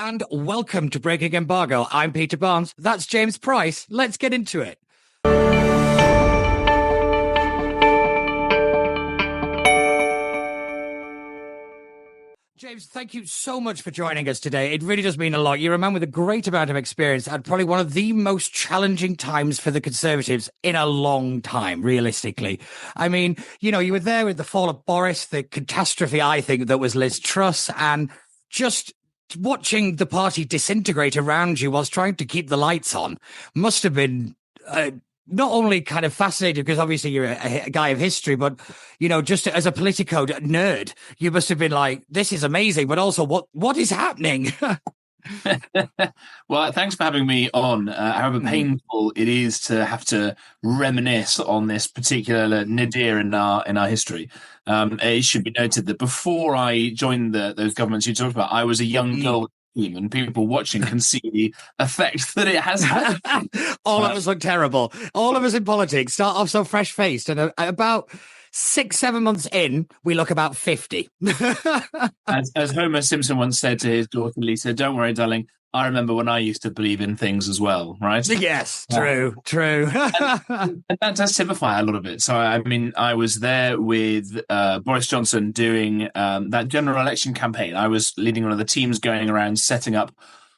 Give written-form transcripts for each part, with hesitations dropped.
And welcome to Breaking Embargo. I'm Peter Barnes. That's James Price. Let's get into it. James, thank you so much for joining us today. It really does mean a lot. You're a man with a great amount of experience at probably one of the most challenging times for the Conservatives in a long time, realistically. I mean, you know, you were there with the fall of Boris, the catastrophe, I think, that was Liz Truss, and just watching the party disintegrate around you whilst trying to keep the lights on must have been not only kind of fascinating because obviously you're a guy of history, but, you know, just as a Politico nerd, you must have been like, this is amazing, but also what is happening? Well, thanks for having me on. However painful it is to have to reminisce on this particular nadir in our history. It should be noted that before I joined those governments you talked about, I was a young girl team, and people watching can see the effect that it has had. All of us look terrible. All of us in politics start off so fresh-faced, and about 6-7 months in, we look about 50. As Homer Simpson once said to his daughter Lisa, "Don't worry, darling, I remember when I used to believe in things as well," right? Yes, true. And that does typify a lot of it. So, I mean, I was there with Boris Johnson doing that general election campaign. I was leading one of the teams going around setting up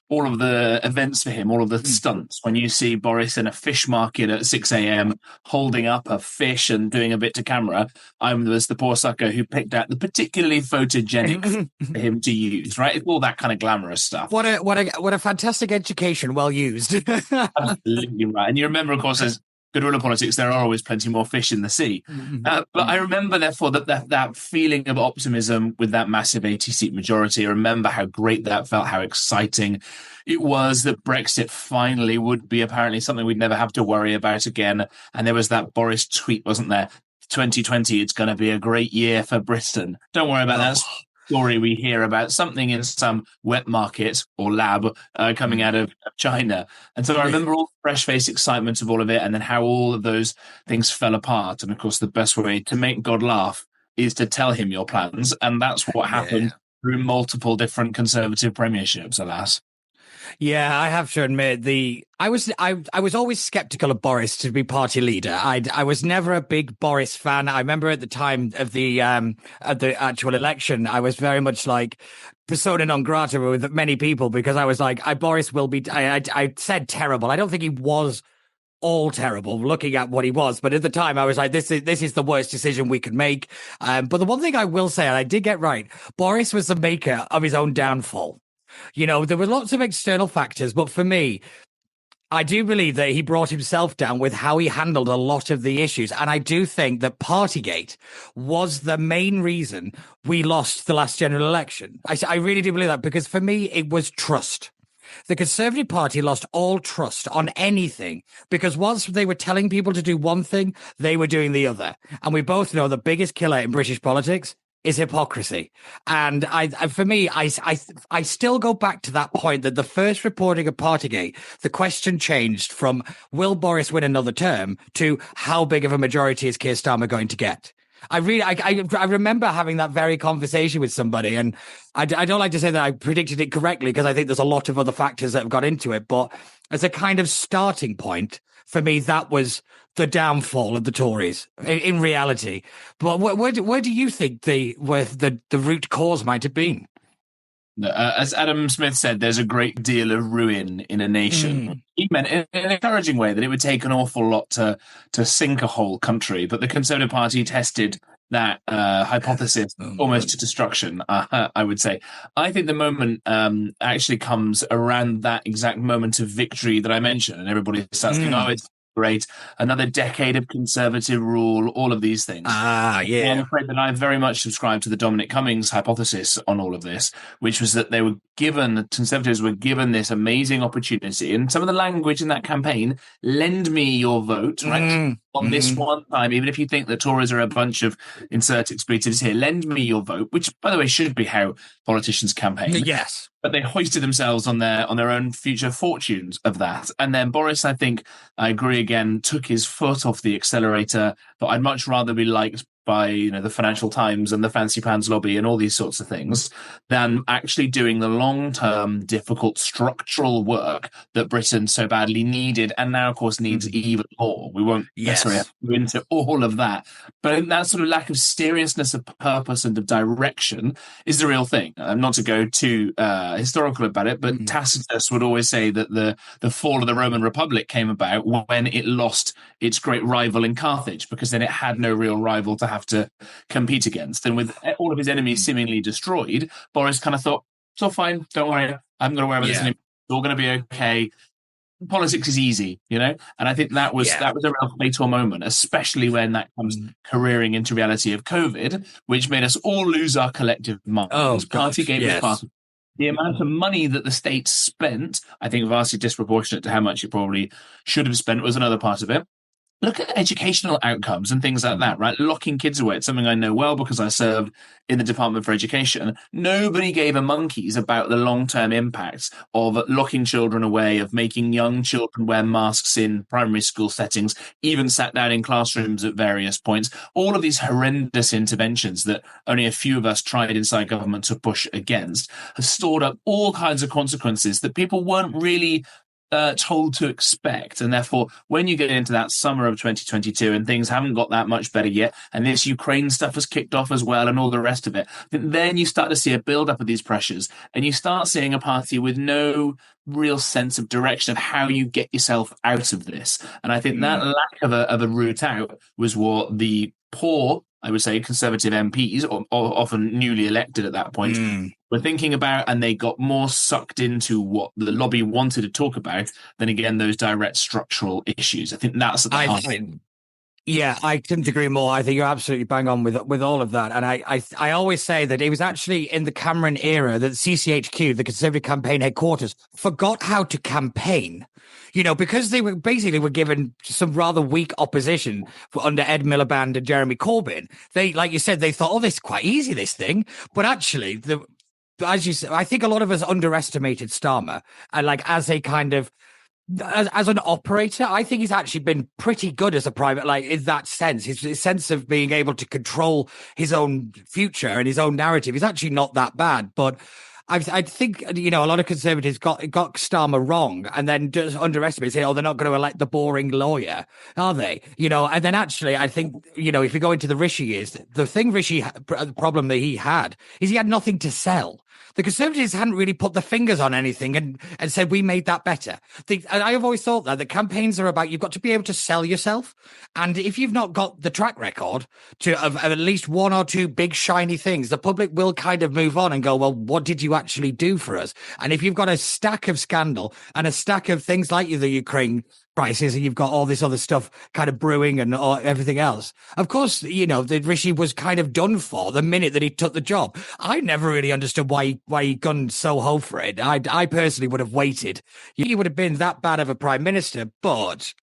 all of the events for him, all of the stunts. When you see Boris in a fish market at 6 a.m. holding up a fish and doing a bit to camera, I was the poor sucker who picked out the particularly photogenic for him to use, right? It's all that kind of glamorous stuff. What a fantastic education, well used. Absolutely right. And you remember, of course, as good rule of politics, there are always plenty more fish in the sea. But I remember, therefore, that feeling of optimism with that massive 80-seat majority. I remember how great that felt, how exciting it was that Brexit finally would be apparently something we'd never have to worry about again. And there was that Boris tweet, wasn't there? 2020, it's going to be a great year for Britain. Don't worry about that story we hear about something in some wet market or lab coming out of China. And so I remember all the fresh-faced excitement of all of it, and then how all of those things fell apart. And of course, the best way to make God laugh is to tell him your plans. And that's what happened through multiple different Conservative premierships, alas. Yeah, I have to admit I was always skeptical of Boris to be party leader. I was never a big Boris fan. I remember at the time of the actual election, I was very much like persona non grata with many people because I was like, Boris will be. I said terrible. I don't think he was all terrible looking at what he was, but at the time I was like, this is the worst decision we could make. But the one thing I will say, and I did get right, Boris was the maker of his own downfall. You know, there were lots of external factors, but for me, I do believe that he brought himself down with how he handled a lot of the issues. And I do think that Partygate was the main reason we lost the last general election. I really do believe that, because for me, it was trust. The Conservative Party lost all trust on anything because once they were telling people to do one thing, they were doing the other. And we both know the biggest killer in British politics is hypocrisy. And for me, I still go back to that point that the first reporting of Partygate, the question changed from will Boris win another term to how big of a majority is Keir Starmer going to get? I remember having that very conversation with somebody, and I don't like to say that I predicted it correctly because I think there's a lot of other factors that have got into it. But as a kind of starting point, for me, that was the downfall of the Tories in reality. But where do you think the root cause might have been? As Adam Smith said, there's a great deal of ruin in a nation. He meant in an encouraging way that it would take an awful lot to sink a whole country. But the Conservative Party tested that hypothesis almost to destruction, I would say. I think the moment actually comes around that exact moment of victory that I mentioned, and everybody starts thinking, oh, it's great, another decade of Conservative rule, all of these things. Yeah. I'm afraid that I very much subscribe to the Dominic Cummings hypothesis on all of this, which was that the Conservatives were given this amazing opportunity, and some of the language in that campaign, lend me your vote, right? On this one time, even if you think the Tories are a bunch of insert expletives here, lend me your vote, which, by the way, should be how politicians campaign. Yes. But they hoisted themselves on their own future fortunes of that. And then Boris, I think, I agree again, took his foot off the accelerator, but I'd much rather be liked by, the Financial Times and the Fancy Pants lobby and all these sorts of things, than actually doing the long-term, difficult structural work that Britain so badly needed, and now, of course, needs even more. We won't necessarily have to go into all of that, but that sort of lack of seriousness of purpose and of direction is the real thing. Not to go too historical about it, but Tacitus would always say that the fall of the Roman Republic came about when it lost its great rival in Carthage, because then it had no real rival to have to compete against. And with all of his enemies seemingly destroyed, Boris kind of thought, it's all fine, don't worry, I'm going to worry about this anymore. It's all going to be okay. Politics is easy, and I think that was a real fatal moment, especially when that comes careering into reality of COVID, which made us all lose our collective minds. Partygate was part of the amount of money that the state spent. I think vastly disproportionate to how much it probably should have spent was another part of it. Look at educational outcomes and things like that, right? Locking kids away. It's something I know well because I served in the Department for Education. Nobody gave a monkeys about the long-term impacts of locking children away, of making young children wear masks in primary school settings, even sat down in classrooms at various points. All of these horrendous interventions that only a few of us tried inside government to push against have stored up all kinds of consequences that people weren't really told to expect. And therefore, when you get into that summer of 2022 and things haven't got that much better yet, and this Ukraine stuff has kicked off as well and all the rest of it, then you start to see a build-up of these pressures, and you start seeing a party with no real sense of direction of how you get yourself out of this. And I think that lack of a route out was what the poor, I would say, Conservative MPs, or often newly elected at that point, were thinking about, and they got more sucked into what the lobby wanted to talk about than, again, those direct structural issues. I think that's at the heart. Yeah, I couldn't agree more. I think you're absolutely bang on with all of that. And I always say that it was actually in the Cameron era that CCHQ, the Conservative Campaign Headquarters, forgot how to campaign. Because they were given some rather weak opposition under Ed Miliband and Jeremy Corbyn. They, like you said, they thought, this is quite easy, this thing. But actually, as you said, I think a lot of us underestimated Starmer, and as a kind of, as an operator, I think he's actually been pretty good as a private, in that sense. His sense of being able to control his own future and his own narrative is actually not that bad. But I think, a lot of Conservatives got Starmer wrong and then just underestimated, say, they're not going to elect the boring lawyer, are they? And then actually, I think, if you go into the Rishi years, the problem that he had is he had nothing to sell. The Conservatives hadn't really put the fingers on anything and said, we made that better. And I have always thought that campaigns are about, you've got to be able to sell yourself. And if you've not got the track record of at least one or two big shiny things, the public will kind of move on and go, well, what did you actually do for us? And if you've got a stack of scandal and a stack of things like the Ukraine crisis, and you've got all this other stuff kind of brewing and everything else. Of course, the Rishi was kind of done for the minute that he took the job. I never really understood why he gunned so ho for it. I personally would have waited. He would have been that bad of a prime minister, but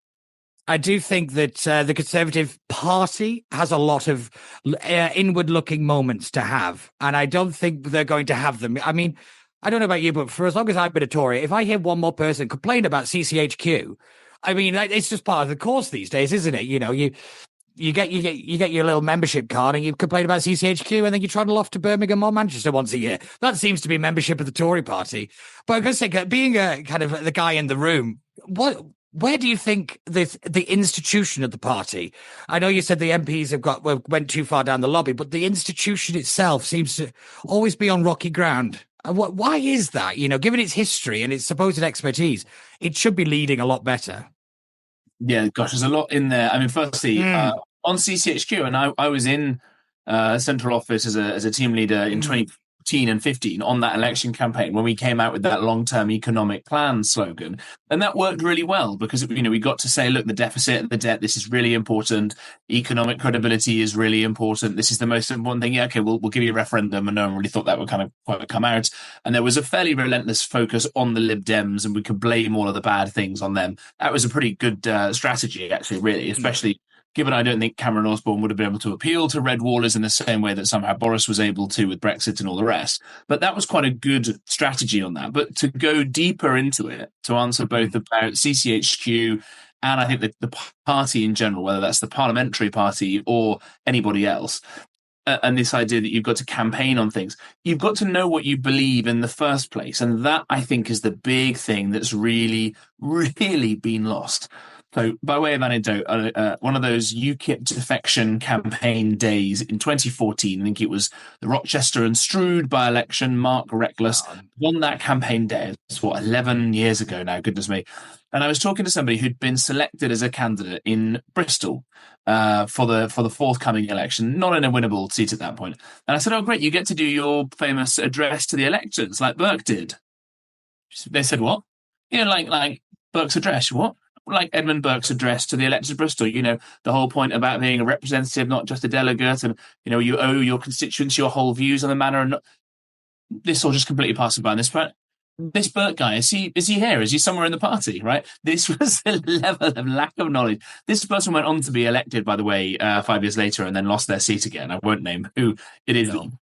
I do think that the Conservative Party has a lot of inward-looking moments to have, and I don't think they're going to have them. I mean, I don't know about you, but for as long as I've been a Tory, if I hear one more person complain about CCHQ, I mean, it's just part of the course these days, isn't it? You get your little membership card and you complain about CCHQ, and then you trundle off to Birmingham or Manchester once a year. That seems to be membership of the Tory Party. But I'm going to say, being a kind of the guy in the room, where do you think the institution of the party? I know you said the MPs went too far down the lobby, but the institution itself seems to always be on rocky ground. Why is that? Given its history and its supposed expertise, it should be leading a lot better. Yeah, gosh, there's a lot in there. I mean, firstly, on CCHQ, and I was in central office as a team leader in 2014 and 15 on that election campaign when we came out with that long-term economic plan slogan. And that worked really well because, we got to say, look, the deficit, the debt, this is really important. Economic credibility is really important. This is the most important thing. Yeah, okay, we'll give you a referendum. And no one really thought that would kind of quite come out. And there was a fairly relentless focus on the Lib Dems, and we could blame all of the bad things on them. That was a pretty good strategy, actually, really, especially given I don't think Cameron Osborne would have been able to appeal to red wallers in the same way that somehow Boris was able to with Brexit and all the rest. But that was quite a good strategy on that. But to go deeper into it, to answer both about CCHQ And I think that the party in general, whether that's the parliamentary party or anybody else, and this idea that you've got to campaign on things, you've got to know what you believe in the first place. And that, I think, is the big thing that's really, really been lost. So, by way of anecdote, one of those UKIP defection campaign days in 2014, I think it was the Rochester and Strood by-election, Mark Reckless won that campaign day. It's 11 years ago now, goodness me. And I was talking to somebody who'd been selected as a candidate in Bristol for the forthcoming election, not in a winnable seat at that point. And I said, "Oh, great, you get to do your famous address to the electors like Burke did." They said, "What?" Like Burke's address. What? Like Edmund Burke's address to the electors of Bristol. The whole point about being a representative, not just a delegate, and you owe your constituents your whole views on the matter. And this all just completely passes by. This Burke guy, is he here? Is he somewhere in the party? Right? This was the level of lack of knowledge. This person went on to be elected, by the way, 5 years later, and then lost their seat again. I won't name who it is. No.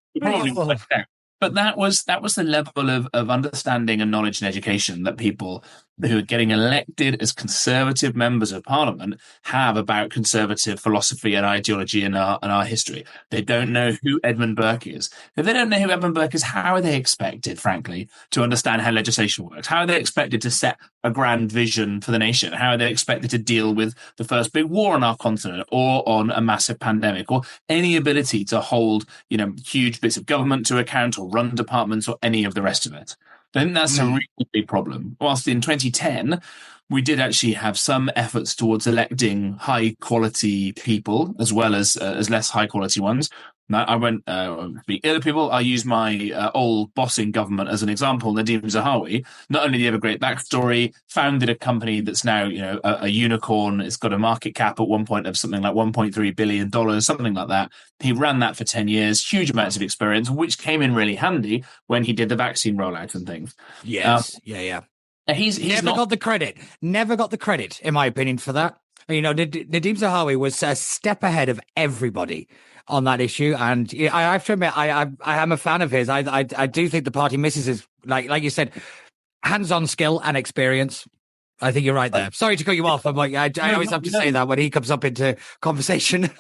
But that was the level of understanding and knowledge and education that people who are getting elected as Conservative members of Parliament have about Conservative philosophy and ideology in our history. They don't know who Edmund Burke is. If they don't know who Edmund Burke is, how are they expected, frankly, to understand how legislation works? How are they expected to set a grand vision for the nation? How are they expected to deal with the first big war on our continent, or on a massive pandemic, or any ability to hold, huge bits of government to account, or run departments, or any of the rest of it? I think that's a really big problem. Whilst in 2010, we did actually have some efforts towards electing high-quality people as well as less high-quality ones. Now, I won't speak ill of people. I'll use my old boss in government as an example, Nadeem Zahawi. Not only did he have a great backstory, founded a company that's now a unicorn. It's got a market cap at one point of something like $1.3 billion, something like that. He ran that for 10 years, huge amounts of experience, which came in really handy when he did the vaccine rollout and things. Yes, yeah. He's never got the credit. Never got the credit, in my opinion, for that. Nadeem Zahawi was a step ahead of everybody on that issue, and I have to admit, I am a fan of his. I do think the party misses his, like you said, hands-on skill and experience. I think you're right there. Sorry to cut you off. I'm like, I always have to say that when he comes up into conversation.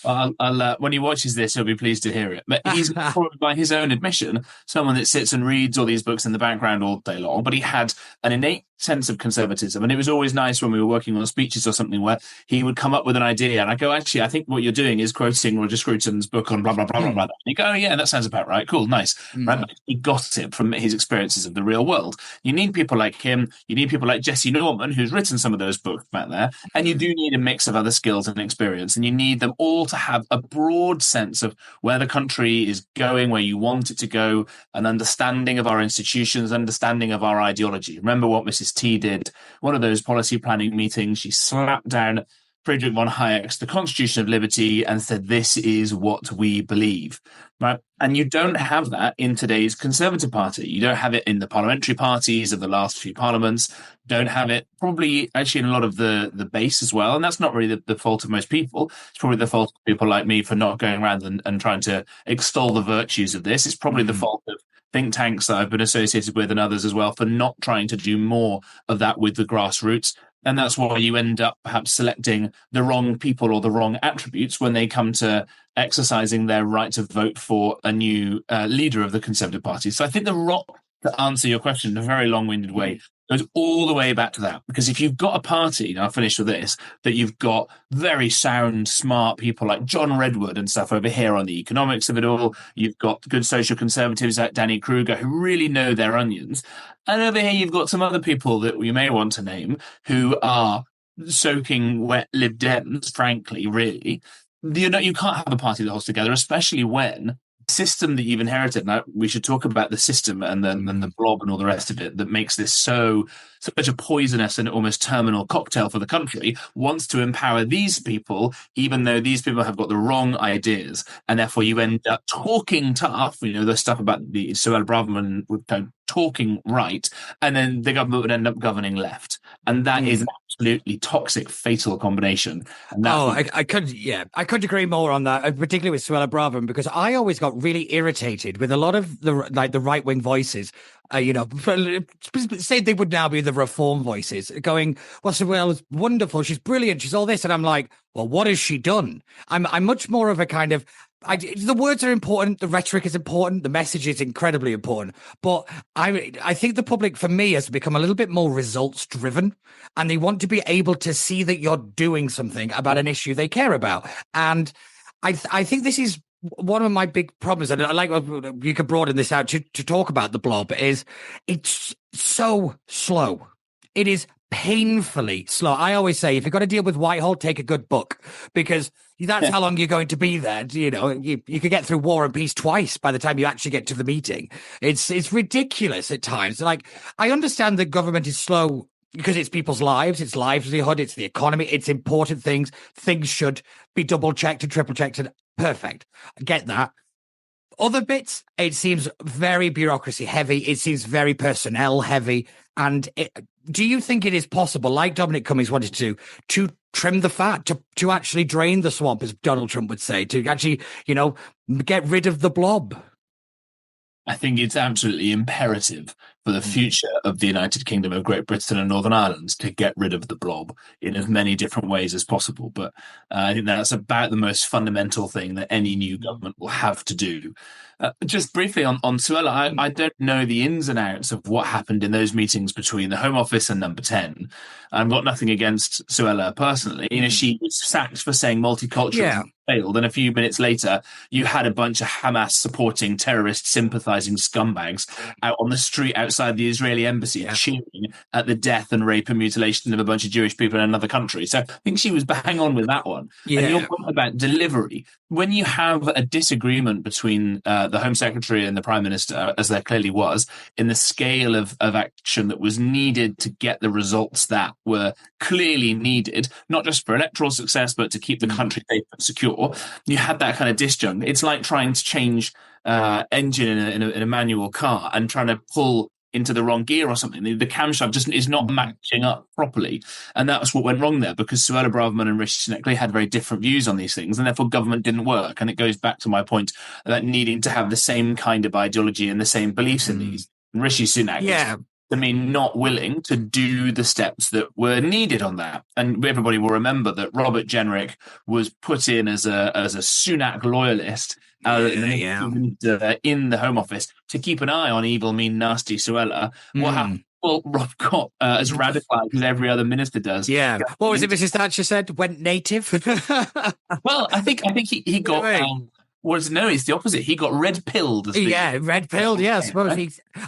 Well, I'll when he watches this, he'll be pleased to hear it. But he's, probably by his own admission, someone that sits and reads all these books in the background all day long. But he had an innate sense of conservatism. And it was always nice when we were working on speeches or something where he would come up with an idea. And I go, actually, I think what you're doing is quoting Roger Scruton's book on blah, blah, blah, blah, blah. And you go, oh, yeah, that sounds about right. Cool, nice. Right? But he got it from his experiences of the real world. You need people like him. You need people like Jesse Norman, who's written some of those books back there. And you do need a mix of other skills and experience. And you need them all to have a broad sense of where the country is going, where you want it to go, an understanding of our institutions, understanding of our ideology. Remember what Mrs. T did, one of those policy planning meetings. She slapped down Friedrich von Hayek's The Constitution of Liberty and said, this is what we believe. Right? And you don't have that in today's Conservative Party. You don't have it in the parliamentary parties of the last few parliaments. Don't have it probably actually in a lot of the base as well. And that's not really the fault of most people. It's probably the fault of people like me for not going around and trying to extol the virtues of this. It's probably the fault of think tanks that I've been associated with and others as well for not trying to do more of that with the grassroots. And that's why you end up perhaps selecting the wrong people or the wrong attributes when they come to exercising their right to vote for a new leader of the Conservative Party. So I think the rock, to answer your question in a very long-winded way, goes all the way back to that. Because if you've got a party, and I'll finish with this, that you've got very sound, smart people like John Redwood and stuff over here on the economics of it all, you've got good social conservatives like Danny Kruger who really know their onions. And over here, you've got some other people that we may want to name who are soaking wet Lib Dems, frankly, really. You can't have a party that holds together, especially when system that you've inherited. Now, we should talk about the system and then the blob and all the rest of it that makes this such a poisonous and almost terminal cocktail for the country, wants to empower these people, even though these people have got the wrong ideas. And therefore you end up talking tough, the stuff about the Suella Braverman talking right, and then the government would end up governing left. And that is an absolutely toxic, fatal combination. And I couldn't agree more on that, particularly with Suella Braverman, because I always got really irritated with a lot of the right-wing voices say they would now be the reform voices going, well, Suella's wonderful, she's brilliant, she's all this. And I'm like, well, what has she done? I'm much more of a kind of, the words are important, the rhetoric is important, the message is incredibly important. But I think the public, for me, has become a little bit more results driven, and they want to be able to see that you're doing something about an issue they care about. And I think this is one of my big problems, and I like you could broaden this out to talk about the blob, is it's so slow. It is painfully slow. I always say, if you've got to deal with Whitehall, take a good book, because that's how long you're going to be there. You could get through War and Peace twice by the time you actually get to the meeting. It's ridiculous at times. Like, I understand that government is slow because it's people's lives, it's livelihood, it's the economy, it's important things. Things should be double checked and triple checked, and perfect. I get that. Other bits, it seems very bureaucracy heavy. It seems very personnel heavy. And do you think it is possible, like Dominic Cummings wanted to trim the fat, to actually drain the swamp, as Donald Trump would say, to actually, get rid of the blob? I think it's absolutely imperative for the future of the United Kingdom of Great Britain and Northern Ireland to get rid of the blob in as many different ways as possible. But I think that's about the most fundamental thing that any new government will have to do. Just briefly on Suella, I don't know the ins and outs of what happened in those meetings between the Home Office and Number 10. I've got nothing against Suella personally. She was sacked for saying multiculturalism failed, and a few minutes later, you had a bunch of Hamas-supporting, terrorist-sympathizing scumbags out on the street outside the Israeli embassy cheering at the death and rape and mutilation of a bunch of Jewish people in another country. So I think she was bang on with that one. Yeah. And your point about delivery, when you have a disagreement between the Home Secretary and the Prime Minister, as there clearly was, in the scale of action that was needed to get the results that were clearly needed, not just for electoral success, but to keep the country safe and secure, you had that kind of disjunct. It's like trying to change engine in a manual car and trying to pull into the wrong gear or something. The camshaft just is not matching up properly. And that's what went wrong there, because Suella Braverman and Rishi Sunak had very different views on these things, and therefore government didn't work. And it goes back to my point about needing to have the same kind of ideology and the same beliefs in these. And Rishi Sunak not willing to do the steps that were needed on that. And everybody will remember that Robert Jenrick was put in as a Sunak loyalist in the Home Office to keep an eye on evil, mean, nasty Suella. What happened? Well, Rob got as radicalised as every other minister does. Yeah. What was it Mrs. Thatcher said? Went native? Well, I think he got... no, it's the opposite. He got red-pilled. Red-pilled, yeah.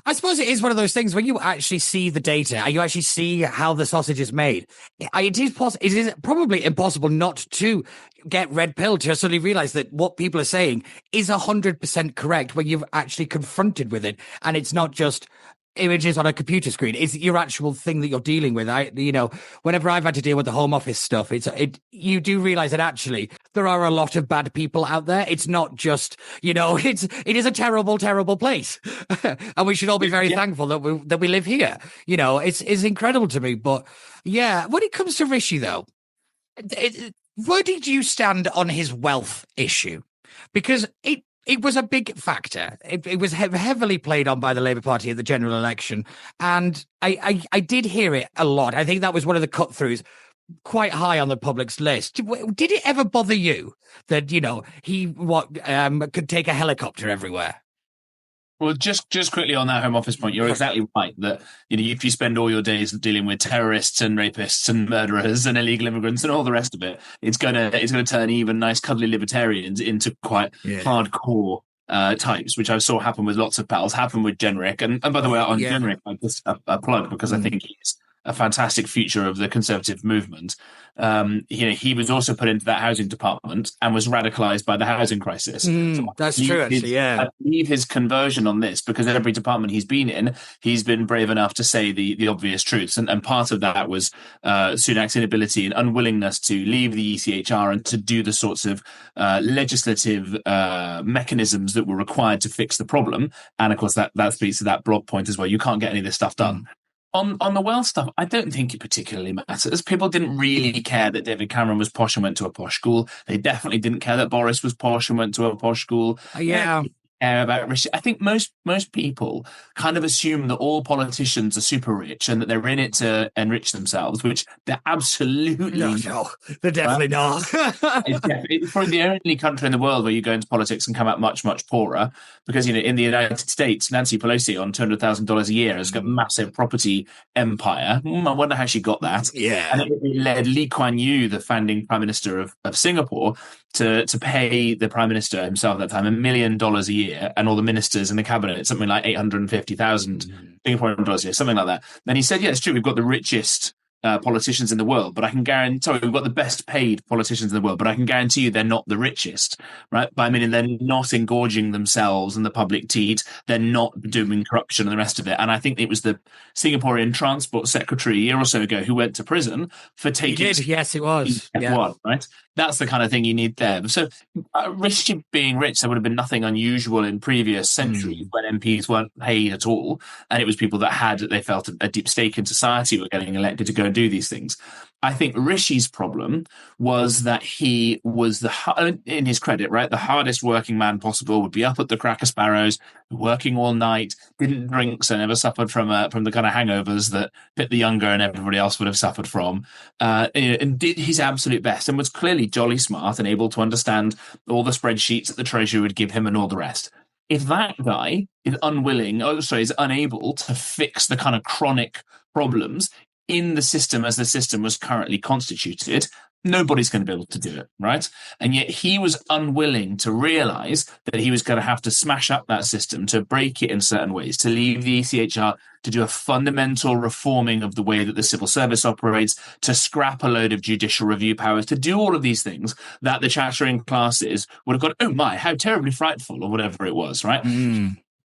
I suppose it is one of those things when you actually see the data and you actually see how the sausage is made. It is probably impossible not to get red-pilled, to suddenly realise that what people are saying is 100% correct when you're actually confronted with it. And it's not just images on a computer screen. It's your actual thing that you're dealing with. Whenever I've had to deal with the Home Office stuff, you do realize that actually there are a lot of bad people out there. It's not just, it is a terrible, terrible place. And we should all be very thankful that we live here. It's incredible to me. But yeah, when it comes to Rishi though, where did you stand on his wealth issue? Because it was a big factor. It was heavily played on by the Labour Party at the general election. And I did hear it a lot. I think that was one of the cut-throughs, quite high on the public's list. Did it ever bother you that, he could take a helicopter everywhere? Well, just quickly on that Home Office point, you're exactly right that if you spend all your days dealing with terrorists and rapists and murderers and illegal immigrants and all the rest of it, it's gonna turn even nice cuddly libertarians into quite hardcore types, which I saw happen with lots of pals, happen with Jenrick. And by the way, on Jenrick, I just a plug because I think he's a fantastic future of the Conservative movement. He was also put into that housing department and was radicalised by the housing crisis. That's true, actually, I believe his conversion on this, because every department he's been in, he's been brave enough to say the obvious truths. And part of that was Sunak's inability and unwillingness to leave the ECHR and to do the sorts of legislative mechanisms that were required to fix the problem. And of course, that speaks to that blog point as well. You can't get any of this stuff done. On the wealth stuff, I don't think it particularly matters. People didn't really care that David Cameron was posh and went to a posh school. They definitely didn't care that Boris was posh and went to a posh school. Yeah. care about risk. I think most people kind of assume that all politicians are super rich and that they're in it to enrich themselves, which they're absolutely no, they're definitely not. It's probably the only country in the world where you go into politics and come out much, much poorer. Because, in the United States, Nancy Pelosi on $200,000 a year has got a massive property empire. I wonder how she got that. Yeah. And it led Lee Kuan Yew, the founding prime minister of Singapore, to pay the prime minister himself at that time $1 million a year, and all the ministers in the cabinet something like 850,000 Singaporean dollars a year, something like that. Then he said, "Yeah, it's true. We've got the richest politicians in the world, but I can guarantee, sorry, we've got the best paid politicians in the world, but I can guarantee you they're not the richest, right? But I mean, they're not engorging themselves in the public teat. They're not doing corruption and the rest of it." And I think it was the Singaporean transport secretary a year or so ago who went to prison for taking. He did, yes, it was. F1, right? That's the kind of thing you need there. So, Rishi being rich, there would have been nothing unusual in previous centuries when MPs weren't paid at all, and it was people that they felt a deep stake in society were getting elected to go and do these things. I think Rishi's problem was that he was in his credit, right, the hardest working man possible, would be up at the Cracker Sparrows, working all night, didn't drink, so never suffered from the kind of hangovers that Pitt the Younger and everybody else would have suffered from, and did his absolute best and was clearly jolly smart and able to understand all the spreadsheets that the Treasury would give him and all the rest. If that guy is is unable to fix the kind of chronic problems in the system as the system was currently constituted, nobody's going to be able to do it, right? And yet he was unwilling to realize that he was going to have to smash up that system, to break it in certain ways, to leave the ECHR, to do a fundamental reforming of the way that the civil service operates, to scrap a load of judicial review powers, to do all of these things that the chattering classes would have gone, "Oh my, how terribly frightful," or whatever it was, right?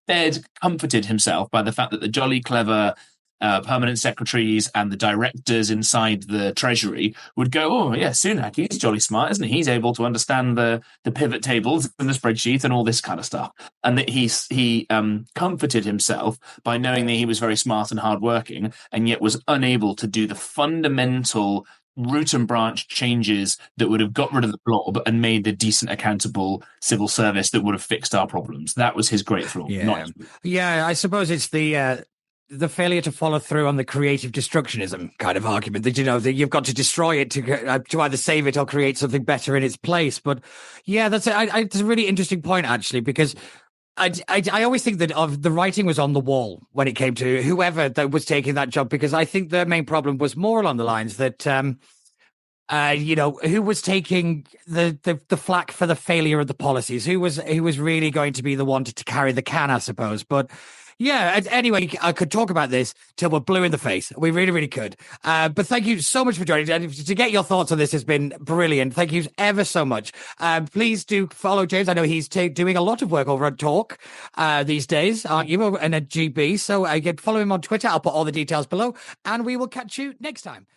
They'd comforted himself by the fact that the jolly clever permanent secretaries and the directors inside the Treasury would go, "Oh, yeah, Sunak, he's jolly smart, isn't he? He's able to understand the pivot tables and the spreadsheet and all this kind of stuff." And that he comforted himself by knowing that he was very smart and hardworking, and yet was unable to do the fundamental root and branch changes that would have got rid of the blob and made the decent, accountable civil service that would have fixed our problems. That was his great flaw. Yeah, I suppose it's the failure to follow through on the creative destructionism kind of argument that, that you've got to destroy it to either save it or create something better in its place. But yeah, that's it's a really interesting point, actually, because I always think that the writing was on the wall when it came to whoever that was taking that job, because I think the main problem was more along the lines that, who was taking the flack for the failure of the policies, who was really going to be the one to carry the can, I suppose. But yeah, anyway, I could talk about this till we're blue in the face. We really, really could. But thank you so much for joining. And to get your thoughts on this has been brilliant. Thank you ever so much. Please do follow James. I know he's doing a lot of work over at Talk these days, aren't you? And at GB. So follow him on Twitter. I'll put all the details below. And we will catch you next time.